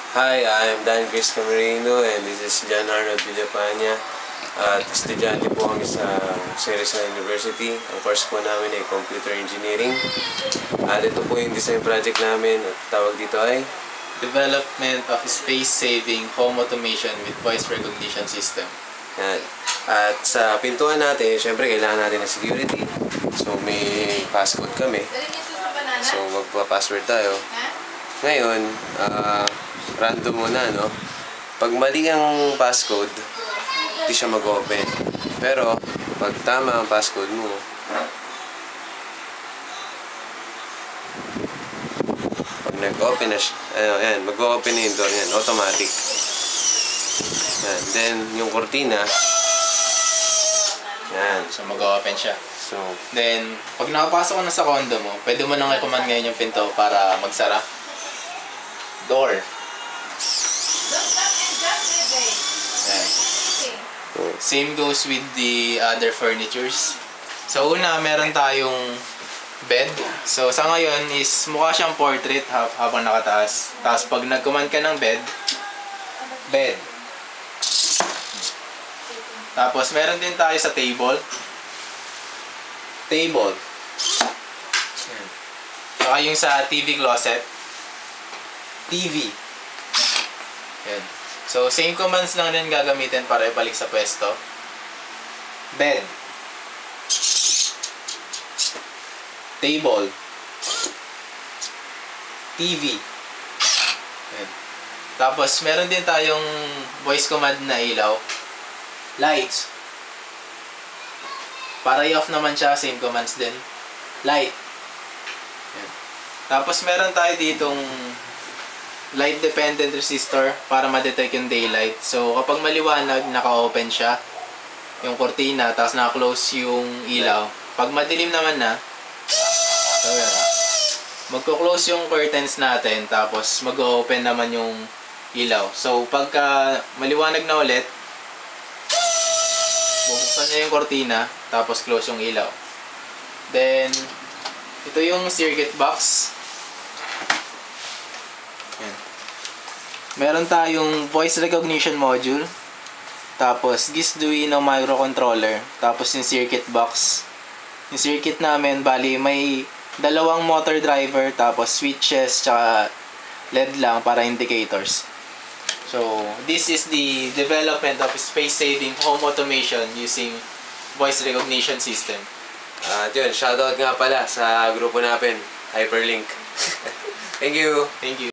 Hi, I'm Dan Chris Camarino and this is John Arnold Villapania. At estudyante po kami sa Ceresal University. Ang course po namin ay Computer Engineering. At ito po yung design project namin at tawag dito ay Development of Space-Saving Home Automation with Voice Recognition System. yan. At sa pintuan natin, syempre kailangan natin ng security. So may passcode kami. So magpa-password tayo. Ngayon, random muna, no? Pag mali ang passcode, hindi siya mag-open. Pero, pag tama ang passcode mo, pag nag-open na siya, yan, mag-open na yung door yan, automatic. Yan. Then, yung kortina, yan. So mag-open siya. So, Then, pag nakapasok ka na sa condo mo, pwede mo nang i-command ngayon yung pinto para magsara. Door. Yan. Same goes with the other furnitures. So una, meron tayong bed. So sa ngayon is mukha siyang portrait habang nakataas. Tapos pag nag-command ka ng bed. Tapos meron din tayo sa table. Yan. Saka yung sa TV closet. TV. Yan. So, same commands lang din gagamitin para ibalik sa pwesto. Bed. Table. TV. Yan. Tapos, meron din tayong voice command na ilaw. Lights. Para i-off naman siya, same commands din. Light. Yan. Tapos, meron tayo ditong light dependent resistor para ma-detect yung daylight. So kapag maliwanag, naka-open siya yung kortina, tapos naka-close yung ilaw. Pag madilim naman na, so yan, magko-close yung curtains natin, tapos mag-open naman yung ilaw. So pagka maliwanag na ulit, bubuksan niya yung kortina, tapos close yung ilaw. Then ito yung circuit box. Yan. Meron tayong voice recognition module, tapos Arduino microcontroller, tapos yung circuit box. Yung circuit namin, bali may dalawang motor driver, tapos switches, tsaka LED lang para indicators. So, this is the development of space-saving home automation using voice recognition system. at yun, shoutout nga pala sa grupo natin, Hyperlink. Thank you! Thank you.